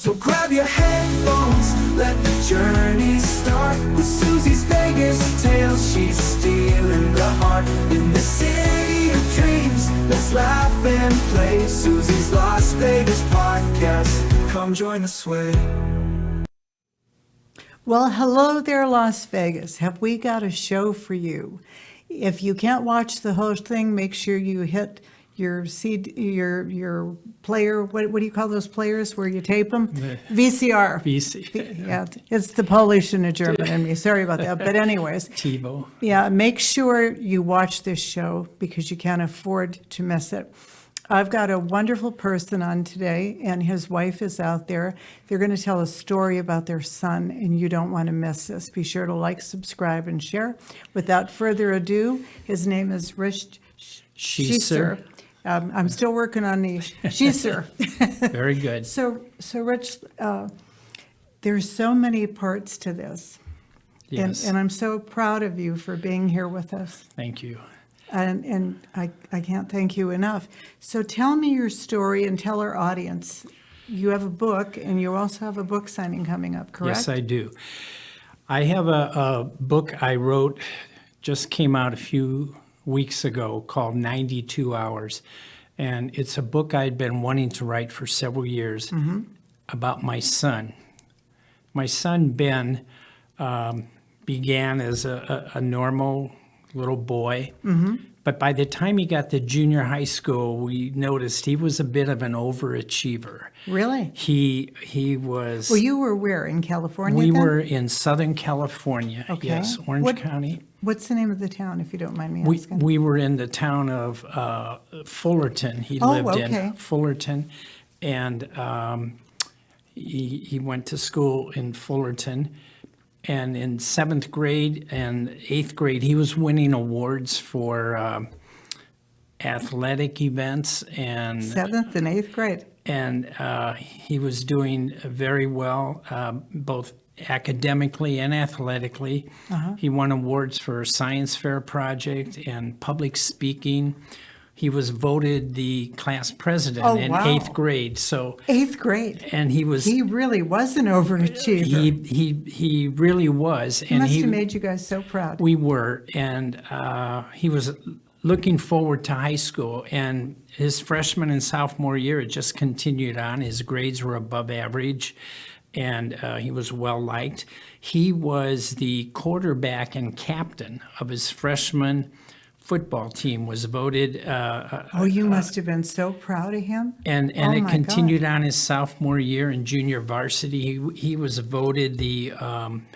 So grab your headphones, let the journey start. With Suzy's Vegas tales, she's stealing the heart. In the city of dreams, let's laugh and play. Suzy's Las Vegas podcast, come join the sway. Well, hello there, Las Vegas. Have we got a show for you? If you can't watch the whole thing, make sure you hit your your player. What do you call those players where you tape them? VCR. Yeah, it's the Polish and the German in me. Sorry about that. But anyways, TiVo. Yeah, make sure you watch this show because you can't afford to miss it. I've got a wonderful person on today, and his wife is out there. They're going to tell a story about their son, and you don't want to miss this. Be sure to like, subscribe, and share. Without further ado, his name is Rich Schiesser. I'm still working on the Schiesser. Very good. So Rich, there's so many parts to this. Yes. And I'm so proud of you for being here with us. Thank you. And I can't thank you enough. So tell me your story and tell our audience. You have a book, and you also have a book signing coming up, correct? Yes, I do. I have a book I wrote, just came out a few weeks ago, called 92 Hours. And it's a book I'd been wanting to write for several years about my son. My son, Ben, began as a normal little boy. But by the time he got to junior high school, we noticed he was a bit of an overachiever. Really? He was... Well, you were where, in California We then? were in Southern California, Okay. yes, Orange County. What's the name of the town, if you don't mind me We, asking? we were in the town of Fullerton. He lived okay. in Fullerton, and he went to school in Fullerton. And in 7th grade and 8th grade, he was winning awards for athletic events. And 7th and 8th grade. And he was doing very well, both academically and athletically. He won awards for a science fair project and public speaking. He was voted the class president in 8th grade. So 8th grade. And he really was an overachiever. He really was. He must have made you guys so proud. We were, and he was looking forward to high school. And his freshman and sophomore year, it just continued on. His grades were above average, and he was well liked. He was the quarterback and captain of his freshman football team, was voted. You must have been so proud of him. And it continued on his sophomore year in junior varsity. He was voted the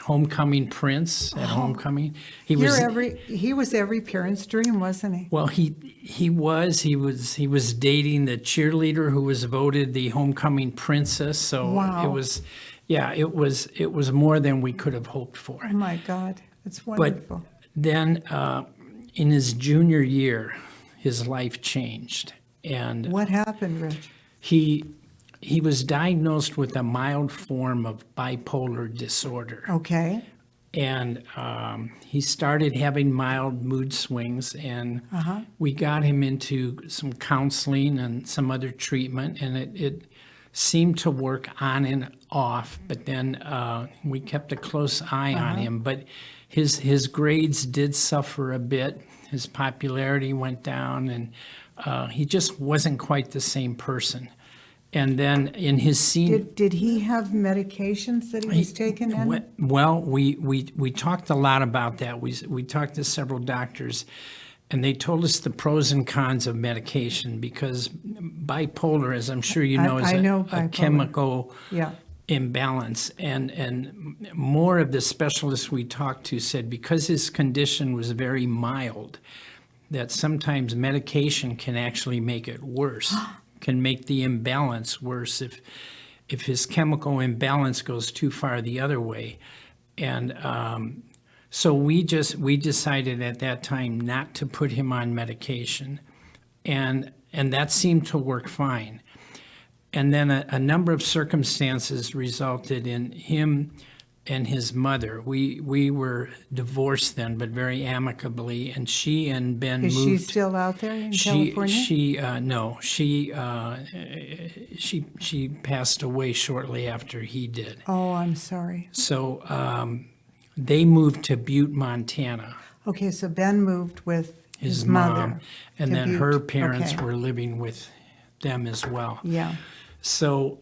homecoming prince at homecoming. He was every parent's dream, wasn't he? Well, he was dating the cheerleader who was voted the homecoming princess. So it was more than we could have hoped for. Oh my God, it's wonderful. But then in his junior year, his life changed. And what happened, Rich? He was diagnosed with a mild form of bipolar disorder. Okay. And he started having mild mood swings, and we got him into some counseling and some other treatment, and it seemed to work on and off, but then we kept a close eye on him. But his grades did suffer a bit. His popularity went down, and he just wasn't quite the same person. And then in his senior... Did he have medications that he was taking in? Well, we talked a lot about that. We talked to several doctors, and they told us the pros and cons of medication, because bipolar, as I'm sure you know, is a chemical imbalance. And more of the specialists we talked to said because his condition was very mild, that sometimes medication can actually make it worse, can make the imbalance worse if his chemical imbalance goes too far the other way. And so we decided at that time not to put him on medication, and that seemed to work fine. And then a number of circumstances resulted in him and his mother. We were divorced then, but very amicably. And she and Ben Is moved. she still out there in California? No, she passed away shortly after he did. Oh, I'm sorry. So they moved to Butte, Montana. Okay, so Ben moved with His mother. mom, and to then Butte. her parents Okay. were living with them as well. Yeah. So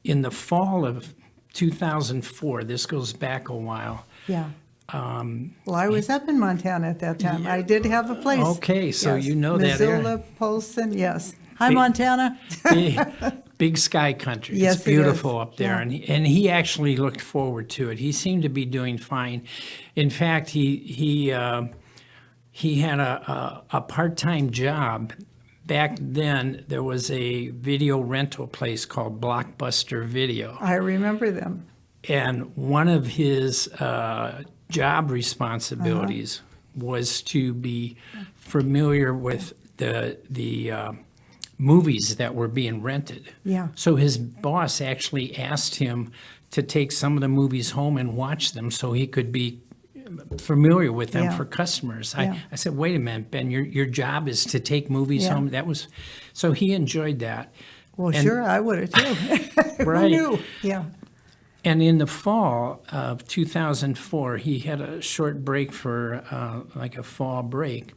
in the fall of 2004, this goes back a while. Yeah. Well, I was up in Montana at that time. I did have a place. Okay, so Yes. you know that area. Missoula, Polson, yes. Hi, Big- Montana. Big sky country. Yes, It's it is. beautiful up there, Yeah. and he actually looked forward to it. He seemed to be doing fine. In fact, he had a part-time job. Back then, there was a video rental place called Blockbuster Video, I remember them. and one of his job responsibilities was to be familiar with the movies that were being rented. Yeah. So his boss actually asked him to take some of the movies home and watch them so he could be familiar with them Yeah. for customers. Yeah. I said, wait a minute, Ben, your job is to take movies Yeah. home. So he enjoyed that. Well, And- sure, I would have too. Right. Who knew? Yeah. And in the fall of 2004, he had a short break for like a fall break.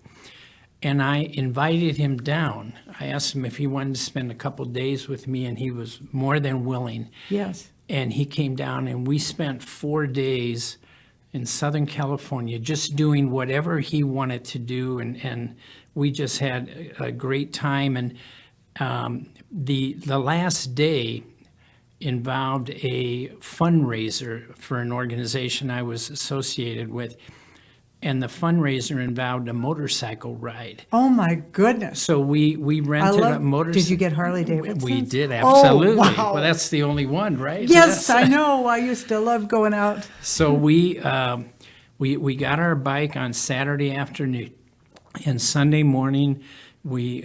And I invited him down. I asked him if he wanted to spend a couple days with me, and he was more than willing. Yes. And he came down, and we spent 4 days in Southern California just doing whatever he wanted to do. And we just had a great time. And the last day involved a fundraiser for an organization I was associated with. And the fundraiser involved a motorcycle ride. Oh, my goodness. So we rented a motorcycle. Did you get Harley Davidson? We did, absolutely. Oh, wow. Well, that's the only one, right? Yes, I know. I used to love going out. So we got our bike on Saturday afternoon, and Sunday morning we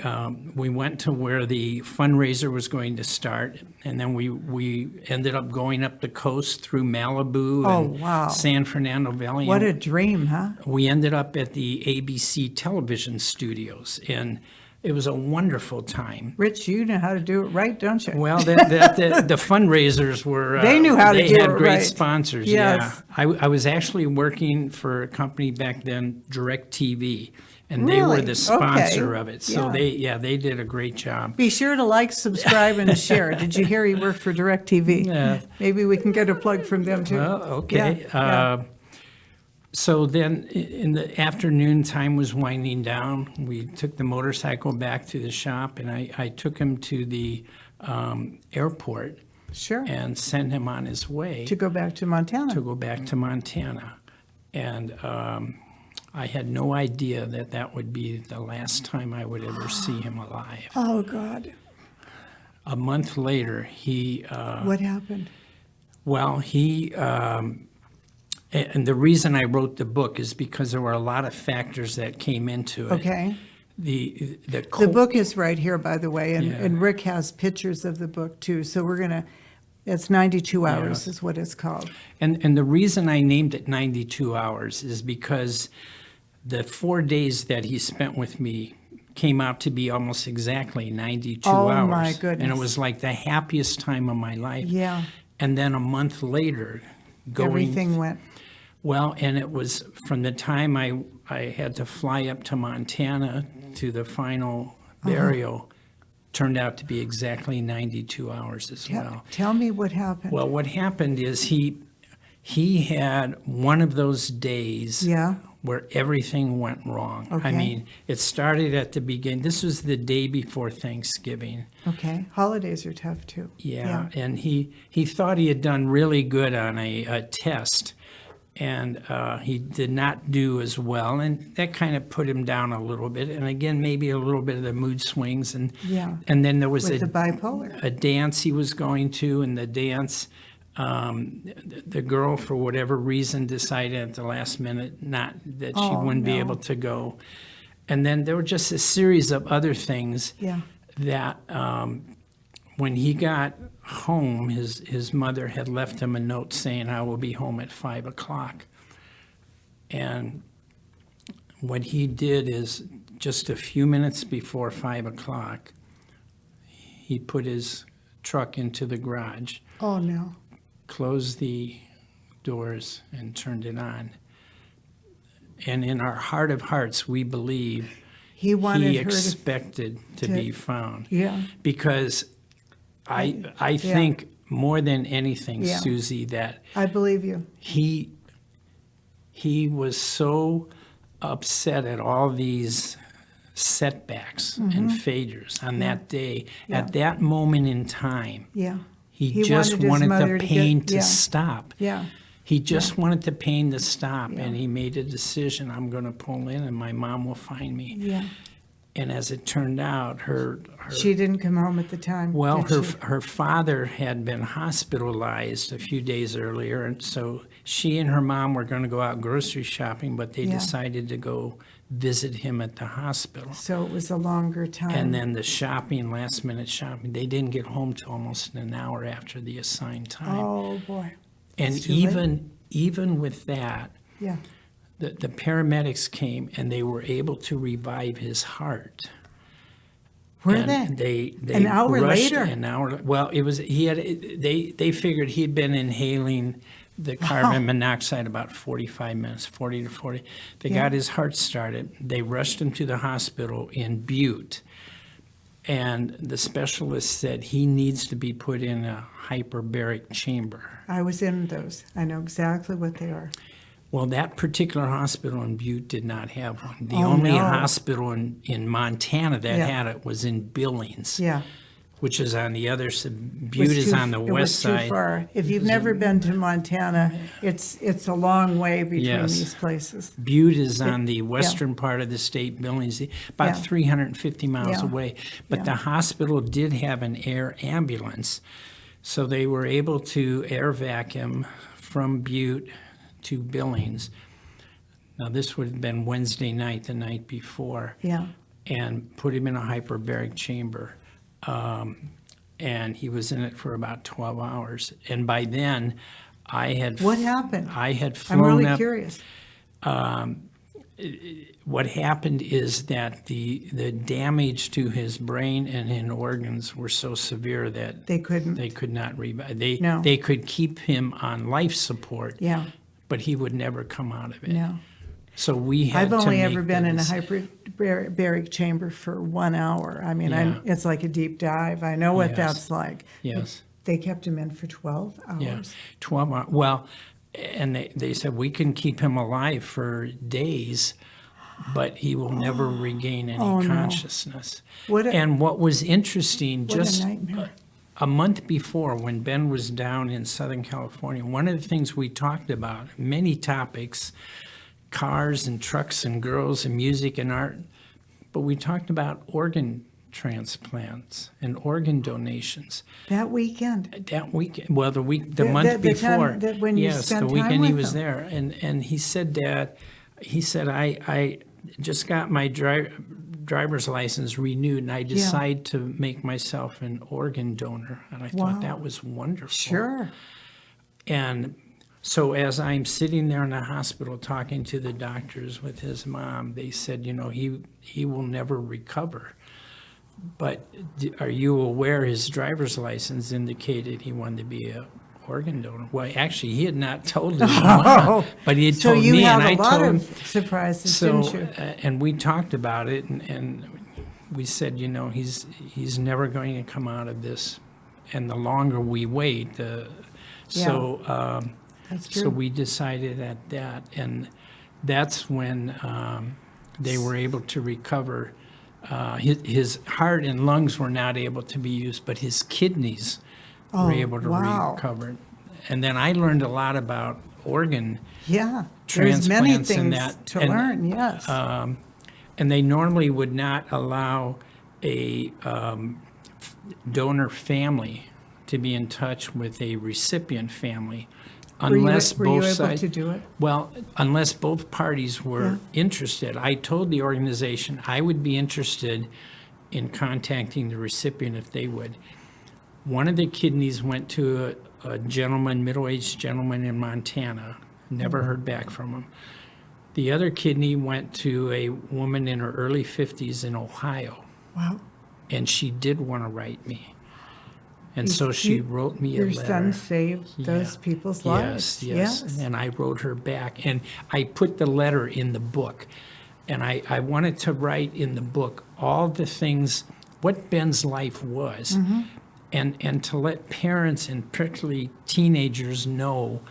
went to where the fundraiser was going to start, and then we ended up going up the coast through Malibu and wow. San Fernando Valley. What and a dream, huh? we ended up at the ABC television studios, and it was a wonderful time. Rich, you know how to do it right, don't you? Well, the fundraisers were. They knew how to do They had it great right. sponsors. Yes. Yeah, I was actually working for a company back then, DirecTV, and they were Really? the sponsor Okay. of it. So Yeah. they did a great job. Be sure to like, subscribe, and share. Did you hear he worked for DirecTV? Yeah. Maybe we can get a plug from them, too. Well, okay. Yeah. So then in the afternoon, time was winding down. We took the motorcycle back to the shop, and I took him to the airport Sure. and sent him on his way To go back to Montana. to go back to Montana. And I had no idea that would be the last time I would ever see him alive. Oh, God. A month later, he, What happened? and the reason I wrote the book is because there were a lot of factors that came into it. Okay. The The book is right here, by the way, and, Yeah. and Rick has pictures of the book, too. So we're going to, it's 92 hours Yeah. is what it's called. And the reason I named it 92 hours is because the 4 days that he spent with me came out to be almost exactly 92 Oh, hours. my And goodness. it was like the happiest time of my life. Yeah. And then a month later, Everything went. well, and it was from the time I had to fly up to Montana to the final burial, turned out to be exactly 92 hours as well. Tell me what happened. Well, what happened is he had one of those days Yeah. where everything went wrong. Okay. I mean, it started at the beginning. This was the day before Thanksgiving. Okay. Holidays are tough, too. Yeah, and he thought he had done really good on a test, and he did not do as well, and that kind of put him down a little bit. And again, maybe a little bit of the mood swings, and Yeah. and then there was With the bipolar. a dance he was going to, and the dance. The girl, for whatever reason, decided at the last minute not that she Oh, wouldn't be no. able to go, and then there were just a series of other things Yeah. that when he got home, his mother had left him a note saying, "I will be home at 5 o'clock." And what he did is, just a few minutes before 5 o'clock, he put his truck into the garage, Oh, no. closed the doors, and turned it on. And in our heart of hearts, we believe He wanted he her to, expected to be found. yeah, Because I think more than anything, Yeah. Suzy, that I believe you. he was so upset at all these setbacks and failures on that day. Mm-hmm. Yeah. At that moment in time, Yeah. he just wanted his wanted mother the to pain get- to yeah. stop. Yeah. He just wanted the pain to stop, Yeah. and he made a decision: I'm going to pull in, and my mom will find me. Yeah. And as it turned out, her She didn't come home at the time. well, did she? her father had been hospitalized a few days earlier, and so she and her mom were going to go out grocery shopping, but they Yeah. decided to go visit him at the hospital. So it was a longer time. And then the shopping, last minute shopping, they didn't get home till almost an hour after the assigned time. Oh, boy. and it's too late. even with that, Yeah. the paramedics came and they were able to revive his heart. Were And they? They An hour rushed later? An hour. Well, it was they figured he'd been inhaling the carbon monoxide about 45 minutes, 40 to 40. They Yeah. got his heart started. They rushed him to the hospital in Butte, and the specialist said he needs to be put in a hyperbaric chamber. I was in those. I know exactly what they are. Well, that particular hospital in Butte did not have one. The Oh, only no. hospital in Montana that Yeah. had it was in Billings, Yeah. which is on the other side. It Butte was is too- on the it west was too side. far. If you've never been to Montana, it's a long way between Yes. these places. Butte is on the western part of the state, Billings, about Yeah. 350 miles Yeah. away. But Yeah. the hospital did have an air ambulance, so they were able to air vac him from Butte to Billings. Now, this would have been Wednesday night, the night before, Yeah. and put him in a hyperbaric chamber. And he was in it for about 12 hours. And by then, I had What happened? I had I'm flown really up. curious. What happened is that the damage to his brain and his organs were so severe that They couldn't. they could not revive. No. They could keep him on life support, Yeah. but he would never come out of it. No. So we had I've to only make ever been the in a decision. hyperbaric chamber for 1 hour. I mean, Yeah. it's like a deep dive. I know what Yes. that's like. Yes. They kept him in for 12 hours. Yeah, 12 hours. Well, and they said we can keep him alive for days, but he will never regain any Oh, no. consciousness. What a- And what was interesting, What a just nightmare. a month before, when Ben was down in Southern California, one of the things we talked about, many topics, cars and trucks and girls and music and art, but we talked about organ transplants and organ donations. That weekend. That weekend, well, the The- month the before. time that when you yes, spent the weekend time he with was him. there, and he said that I just got my driver's license renewed, and I decided to make myself an organ donor, and I Wow. thought that was wonderful. Sure. And so as I'm sitting there in the hospital talking to the doctors with his mom, they said, he will never recover. But are you aware his driver's license indicated he wanted to be a organ donor? Well, actually, he had not told his mom, but he had So told you me, had and I a lot told him. of surprises, So, didn't you? and we talked about it, and we said, he's never going to come out of this, and the longer we wait, That's so true. we decided at that, and that's when they were able to recover. His heart and lungs were not able to be used, but his kidneys were able to wow. recover. And then I learned a lot about organ Yeah. There's many transplants and things that. to And, learn, yes. And they normally would not allow a donor family to be in touch with a recipient family unless were you both able sides. to do it? Well, unless both parties were interested. I told the organization I would be interested in contacting the recipient if they would. One of the kidneys went to a gentleman, middle-aged gentleman in Montana. Never heard back from him. The other kidney went to a woman in her early 50s in Ohio. Wow. And she did want to write me. And so she wrote me a letter. Your son saved those people's lives. Yes. And I wrote her back. And I put the letter in the book. And I wanted to write in the book all the things, what Ben's life was. And to let parents and particularly teenagers know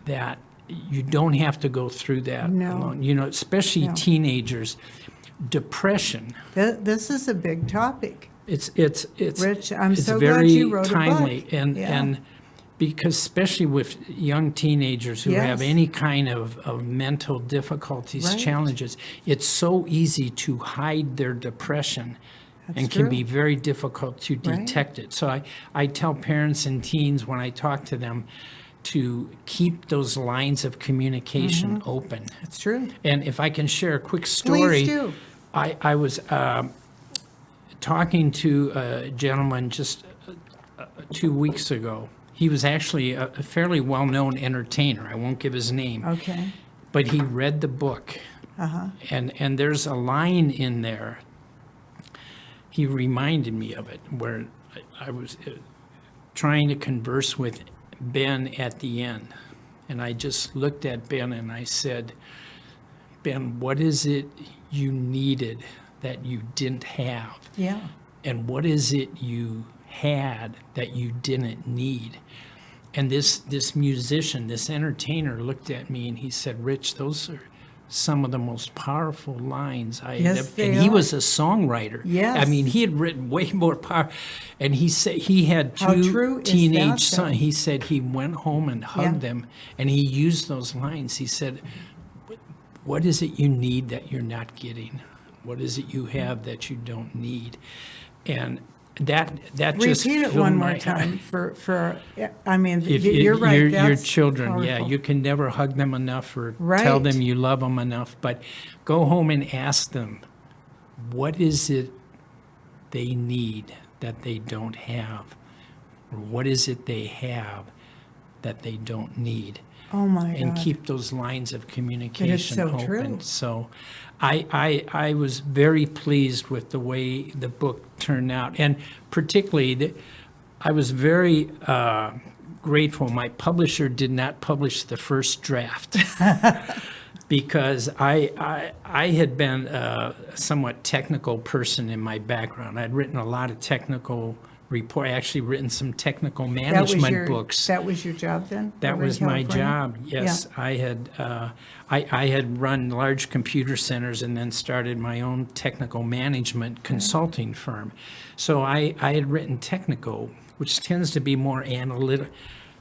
that you don't have to go through that alone. You know, especially teenagers. Depression. This is a big topic. It's Rich, I'm it's so very glad you wrote timely, a book. and because especially with young teenagers who have any kind of mental difficulties, challenges, it's so easy to hide their depression. And can be very difficult to detect it. So I tell parents and teens when I talk to them to keep those lines of communication open. That's true. And if I can share a quick story. Please do. I was talking to a gentleman just 2 weeks ago. He was actually a fairly well-known entertainer. I won't give his name. Okay. But he read the book. And there's a line in there. He reminded me of it, where I was trying to converse with Ben at the end. And I just looked at Ben and I said, Ben, what is it you needed that you didn't have? Yeah. And what is it you had that you didn't need? And this musician, this entertainer looked at me and he said, Rich, those are some of the most powerful lines I had ever. And he was a songwriter. Yes. I mean, he had written way more power. And he said he had two teenage sons. He said he went home and hugged them, and he used those lines. He said, what is it you need that you're not getting? What is it you have that you don't need? And that just repeat it filled one my more time for I mean, if you're right. Your That's children, powerful. you can never hug them enough or tell them you love them enough, but go home and ask them, what is it they need that they don't have? Or what is it they have that they don't need? Oh my God. And keep those lines of communication so open. true. So I was very pleased with the way the book turned out. And particularly, I was very grateful my publisher did not publish the first draft. Because I had been a somewhat technical person in my background. I'd written a lot of technical report. I actually written some technical management books. That was your job then? That was my job. Yes, I had run large computer centers and then started my own technical management consulting firm. So I had written technical, which tends to be more analytical.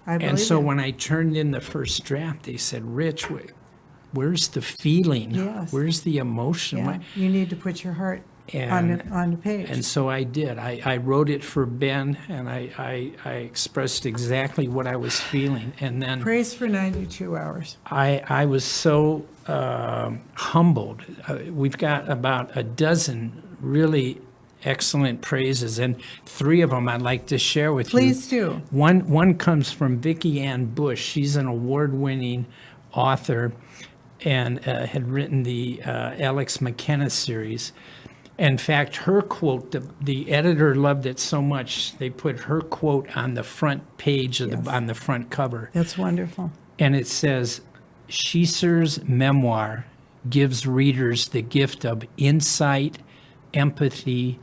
And so when I turned in the first draft, they said, Rich, where's the feeling? Yes. Where's the emotion? Yeah. You need to put your heart on the page. And so I did. I wrote it for Ben, and I expressed exactly what I was feeling. And then Praise for 92 hours. I was so humbled. We've got about a dozen really excellent praises, and 3 of them I'd like to share with you. Please do. One comes from Vicki Ann Bush. She's an award-winning author and had written the Alex McKenna series. In fact, her quote, the editor loved it so much, they put her quote on the front page of on the front cover. That's wonderful. And it says, Schiesser's memoir gives readers the gift of insight, empathy,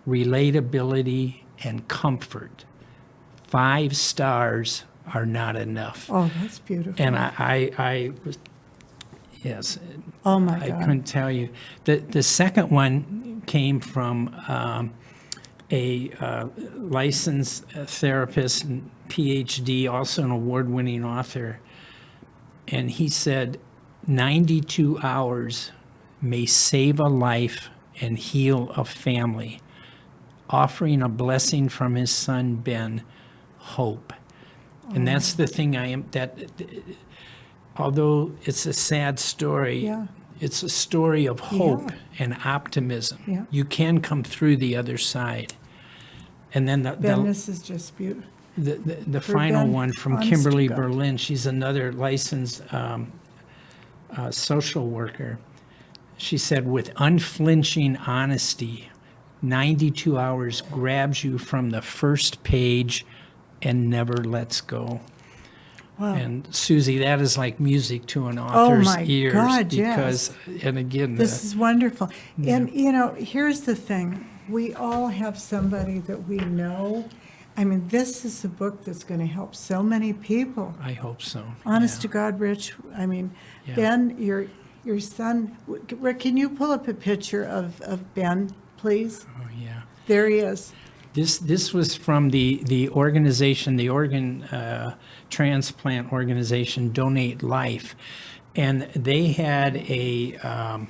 relatability, and comfort. 5 stars are not enough. Oh, that's beautiful. And I was, yes. Oh my God. I couldn't tell you. The second one came from a licensed therapist and PhD, also an award-winning author. And he said, 92 hours may save a life and heal a family, offering a blessing from his son, Ben, hope. And that's the thing although it's a sad story, it's a story of hope and optimism. Yeah. You can come through the other side. And then Ben, this is just beautiful. the final Ben, one from honest Kimberly to God. Berlin. She's another licensed social worker. She said, with unflinching honesty, 92 hours grabs you from the first page and never lets go. Wow. And Suzy, that is like music to an author's my ears. God, because, and again, This is wonderful. And, here's the thing. We all have somebody that we know. I mean, this is a book that's going to help so many people. I hope so. Honest yeah. to God, Rich, I mean, Yeah. Ben, your son, Rick, can you pull up a picture of Ben, please? Oh, yeah. There he is. This was from the organization, the organ transplant organization, Donate Life, and they had a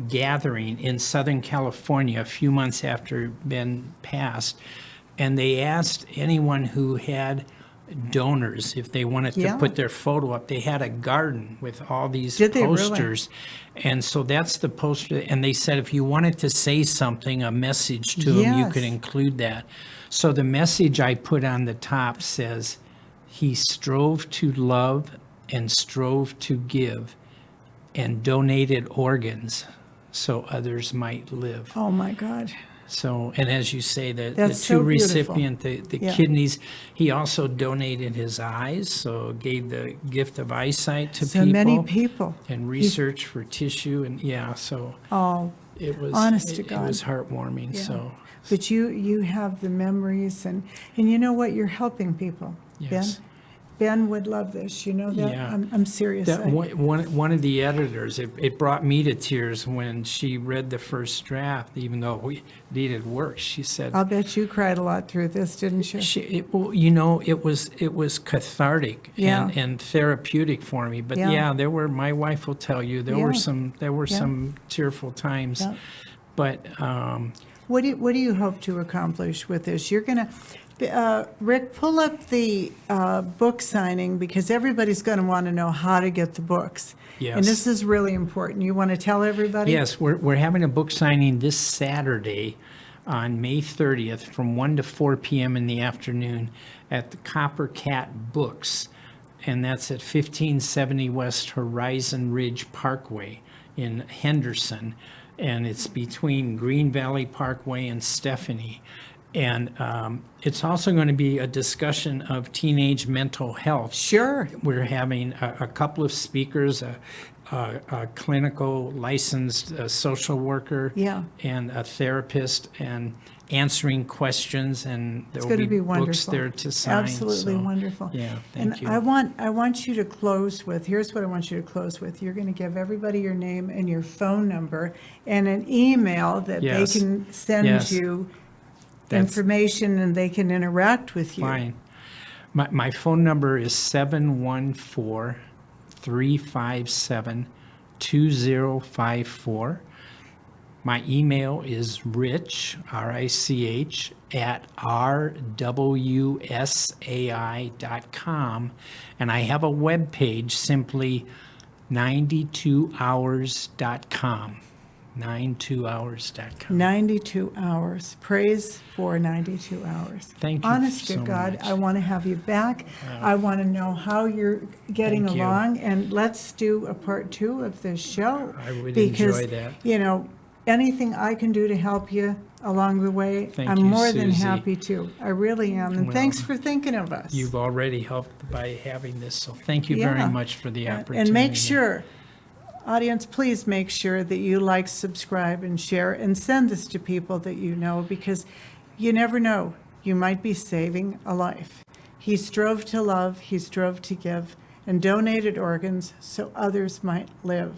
gathering in Southern California a few months after Ben passed, and they asked anyone who had donors if they wanted Yeah. to put their photo up. They had a garden with all these Did they really? posters. And so that's the poster. And they said if you wanted to say something, a message to them, you Yes. could include that. So the message I put on the top says, he strove to love and strove to give and donated organs so others might live. Oh, my God. So, and as you say, the That's two so beautiful. recipient, the Yeah. kidneys, he also donated his eyes, so gave the gift of eyesight to So people. many people. And research for tissue, and so Oh, it was, honest to it God. was heartwarming, Yeah. so, but you have the memories, and you know what? You're helping people. yes. Ben would love this. You know that? Yeah. I'm serious. That one of the editors, it brought me to tears when she read the first draft, even though we needed work. She said, I'll bet you cried a lot through this, didn't you? it was cathartic Yeah. and therapeutic for me. But Yeah. my wife will tell you, there Yeah. were Yeah. some tearful times. Yeah. But What do you hope to accomplish with this? You're going to, Rick, pull up the book signing, because everybody's going to want to know how to get the books. Yes. And this is really important. You want to tell everybody? yes, we're having a book signing this Saturday on May 30th from 1 to 4 p.m. in the afternoon at the Copper Cat Books. And that's at 1570 West Horizon Ridge Parkway in Henderson. And it's between Green Valley Parkway and Stephanie. And it's also going to be a discussion of teenage mental health. Sure. We're having a couple of speakers, a clinical licensed social worker, Yeah. and a therapist, and answering questions, and there It's will going to be books wonderful. there to sign. Absolutely so, wonderful. Yeah, And thank you. I want you to close with, here's what I want you to close with. You're going to give everybody your name and your phone number and an email that Yes. they can send Yes. you That's information, and they can interact with you. fine. My phone number is 714-357-2054. My email is rich, R-I-C-H, at rwsai.com. And I have a web page, simply 92hours.com. 92hours.com. 92 hours. Praise for 92 hours. Thank you Honest to so God, much. I want to have you back. I want to know how you're getting Thank you. along, and let's do a part 2 of this show. I would because, enjoy that. Anything I can do to help you along the way, Thank I'm you, more than Suzy. happy to. I really am. And Well, thanks for thinking of us. You've already helped by having this, so thank you Yeah. very much for the opportunity. And make sure, audience, please make sure that you like, subscribe, and share, and send this to people that you know, because you never know. You might be saving a life. He strove to love, he strove to give, and donated organs so others might live.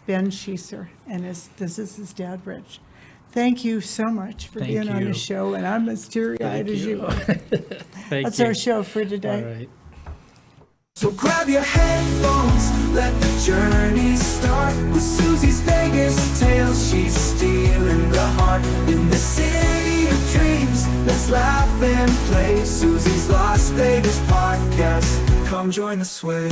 Ben Schiesser, and this is his dad, Rich. Thank you so much for Thank being on you. the show, and I'm as teary-eyed as you are. Thank That's you. our show for All today. right. So grab your headphones, let the journey start with Suzy's Vegas tales. She's stealing the heart in the city of dreams. Let's laugh and play Suzy's Las Vegas podcast. Come join the sway.